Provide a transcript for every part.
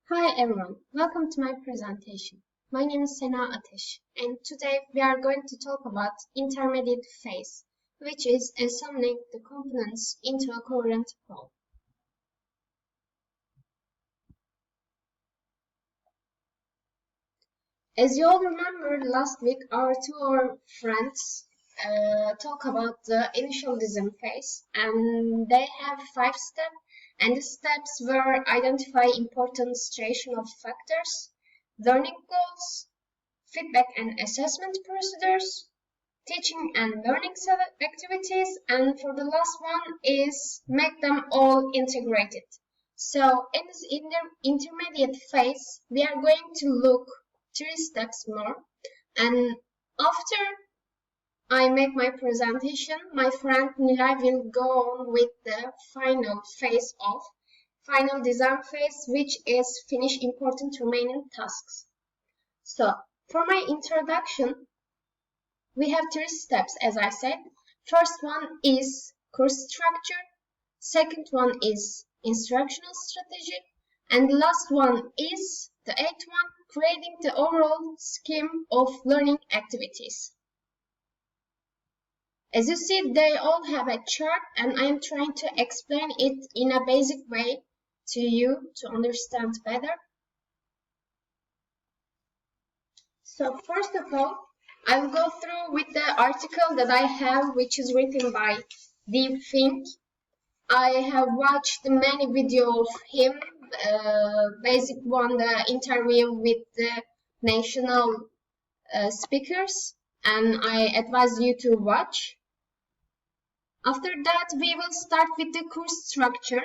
Hi everyone, welcome to my presentation. My name is Sena Ateş, and today we are going to talk about intermediate phase, which is assembling the components into a coherent whole. As you all remember, last week our two friends talk about the initial design phase, and they have 5 steps. And the steps were identify important situational factors, learning goals, feedback and assessment procedures, teaching and learning activities, and for the last one is make them all integrated. So in this intermediate phase, we are going to look 3 steps more, and after I make my presentation, my friend Nilay will go on with the final phase of final design phase, which is finish important remaining tasks. So, for my introduction, we have 3 steps, as I said. First one is course structure, second one is instructional strategy, and the last one is the 8th one, creating the overall scheme of learning activities. As you see, they all have a chart, and I am trying to explain it in a basic way to you to understand better. So first of all, I will go through with the article that I have, which is written by Dee Fink. I have watched many videos of him, basic one, the interview with the national speakers, and I advise you to watch. After that, we will start with the course structure.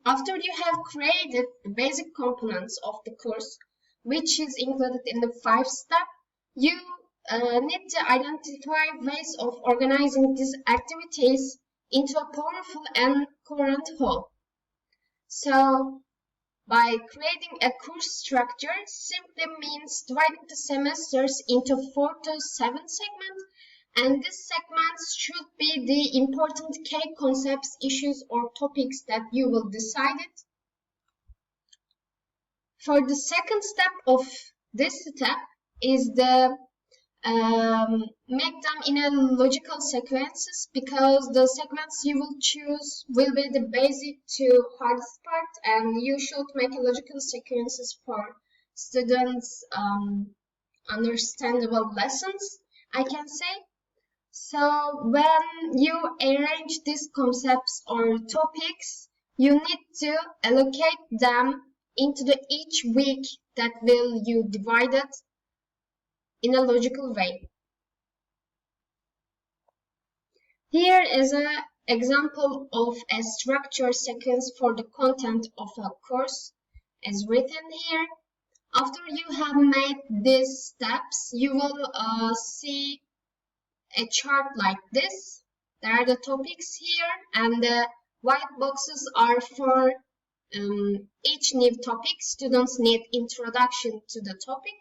After you have created the basic components of the course, which is included in the 5 steps, you need to identify ways of organizing these activities into a powerful and coherent whole. So, by creating a course structure simply means dividing the semesters into 4 to 7 segments, and these segments should be the important key concepts, issues, or topics that you will decide it. For the second step of this step is the make them in a logical sequences, because the segments you will choose will be the basic to hardest part, and you should make a logical sequences for students' understandable lessons, I can say. So when you arrange these concepts or topics, you need to allocate them into the each week that will you divide it in a logical way. Here is an example of a structure sequence for the content of a course as written here. After you have made these steps, you will see a chart like this. There are the topics here, and the white boxes are for each new topic. Students need introduction to the topic,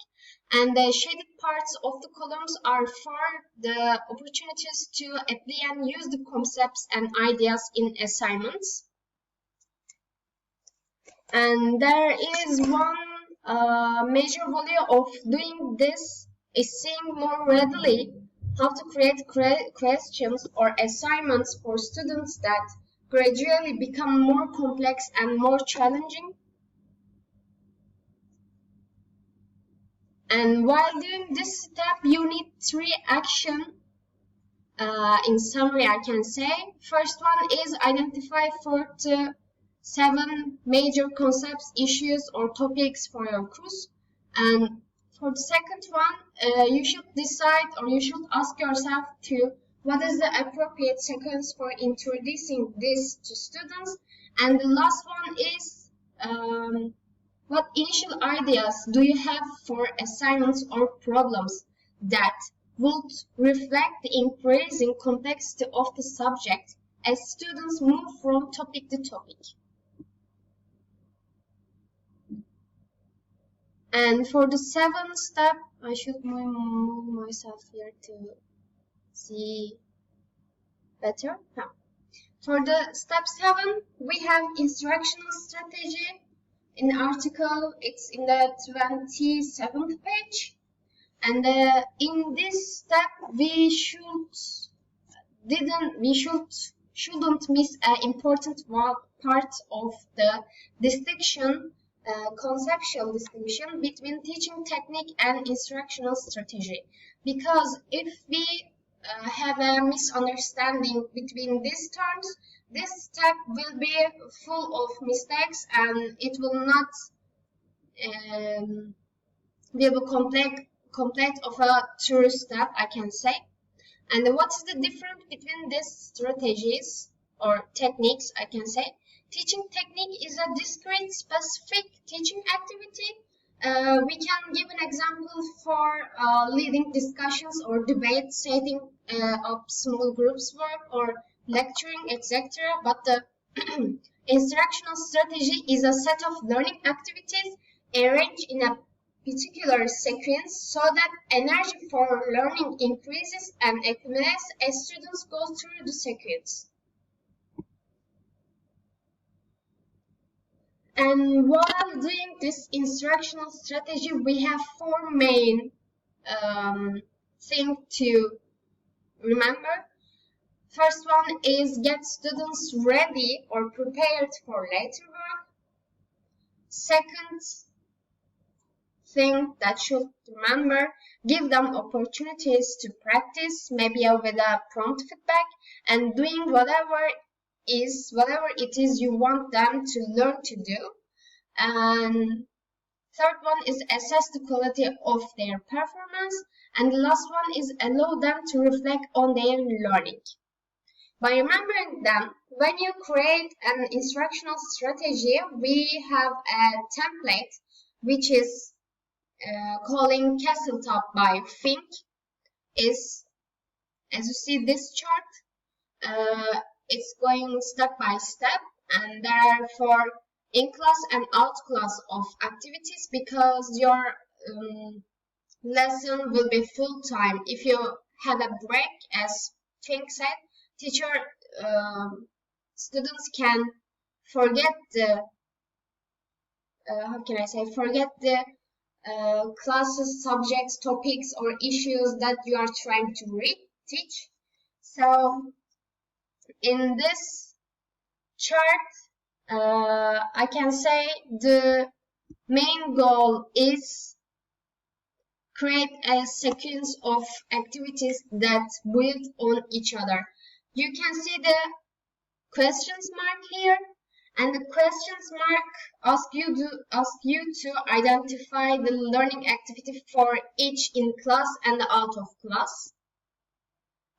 and the shaded parts of the columns are for the opportunities to apply and use the concepts and ideas in assignments. And there is one major value of doing this is seeing more readily how to create questions or assignments for students that gradually become more complex and more challenging. And while doing this step, you need 3 actions. In summary, I can say, first one is identify 4 to 7 major concepts, issues, or topics for your course. And for the second one, you should decide, or you should ask yourself to what is the appropriate sequence for introducing this to students. And the last one is what initial ideas do you have for assignments or problems that would reflect the increasing complexity of the subject as students move from topic to topic. And for the 7th step, I should move myself here to see better. For the step 7, we have instructional strategy. in article, it's in the 27th page. And in this step, we shouldn't miss an important part of the distinction, conceptual distinction between teaching technique and instructional strategy. Because if we have a misunderstanding between these terms, this step will be full of mistakes and it will not be able to complete of a true step, I can say. And what is the difference between these strategies or techniques, I can say? Teaching technique is a discrete, specific teaching activity. We can give an example for leading discussions or debates, setting up small groups work or lecturing, etc. But the instructional strategy is a set of learning activities arranged in a particular sequence so that energy for learning increases and accumulates as students go through the sequence. And while doing this instructional strategy, we have four main things to remember. First one is get students ready or prepared for later work. Second thing that should remember, give them opportunities to practice, maybe with a prompt feedback, and doing whatever it is you want them to learn to do. And third one is assess the quality of their performance, and the last one is allow them to reflect on their learning. By remembering them, when you create an instructional strategy, we have a template which is calling Castle Top by Fink. Is, as you see this chart, it's going step by step, and there are four in-class and out-class of activities because your lesson will be full-time. If you have a break, as Fink said, students can forget the classes, subjects, topics, or issues that you are trying to teach. So in this chart, I can say the main goal is create a sequence of activities that build on each other. You can see the questions mark here, and the questions mark asks you to identify the learning activity for each in class and out of class.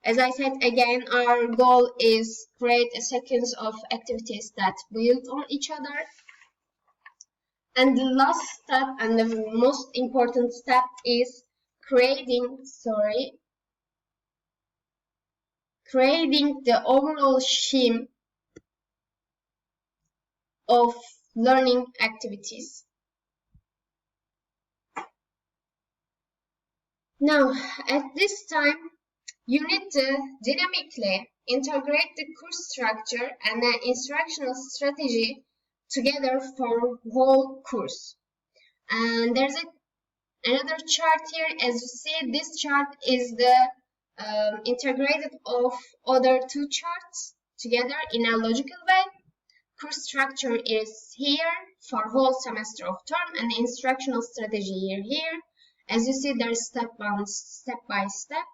As I said again, our goal is create a sequence of activities that build on each other. And the last step and the most important step is creating the overall scheme of learning activities. Now, at this time, you need to dynamically integrate the course structure and the instructional strategy together for whole course. And there's another chart here. As you see, this chart is the integrated of other two charts together in a logical way. Course structure is here for whole semester of term, and the instructional strategy here. As you see, there's step by step.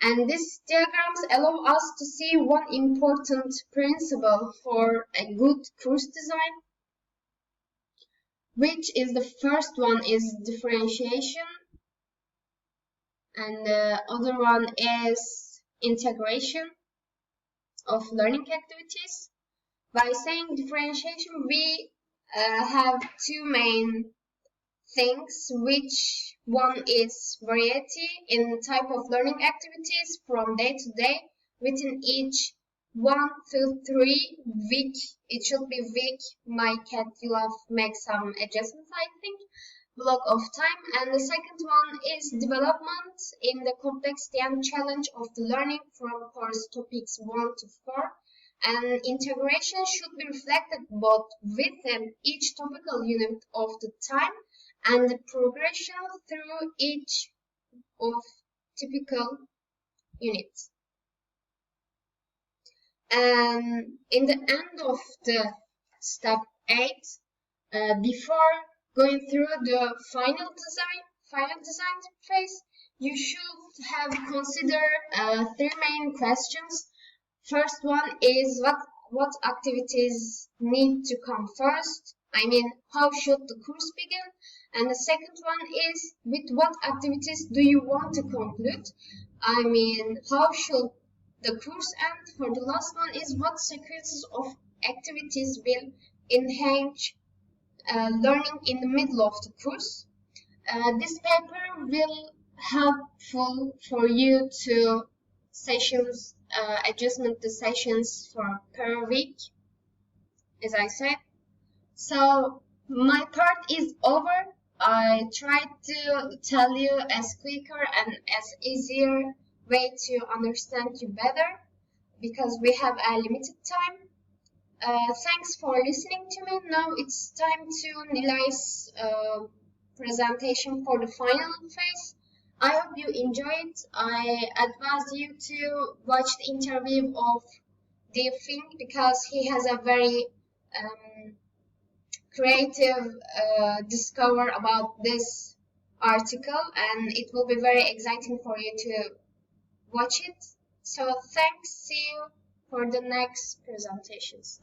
And these diagrams allow us to see one important principle for a good course design, which is the first one is differentiation, and the other one is integration of learning activities. By saying differentiation, we have two main things, which one is variety in type of learning activities from day to day within each 1 to 3 week. It should be week. My cat will have make some adjustments, I think, block of time. And the second one is development in the complexity and challenge of the learning from course topics 1 to 4. and integration should be reflected both within each topical unit of the time and the progression through each of typical units. And in the end of the step 8, before going through the final design phase, you should have considered 3 main questions. First one is what activities need to come first? I mean, how should the course begin? And the second one is, with what activities do you want to conclude? I mean, how should the course end? For the last one is, what sequences of activities will enhance learning in the middle of the course? This paper will helpful for you to adjustment the sessions for per week, as I said. So my part is over. I tried to tell you as quicker and as easier way to understand you better because we have a limited time. Thanks for listening to me. Now it's time to Nilay's presentation for the final phase. I hope you enjoyed. I advise you to watch the interview of Dee Fink because he has a very creative discover about this article, and it will be very exciting for you to watch it. So thanks. See you for the next presentations.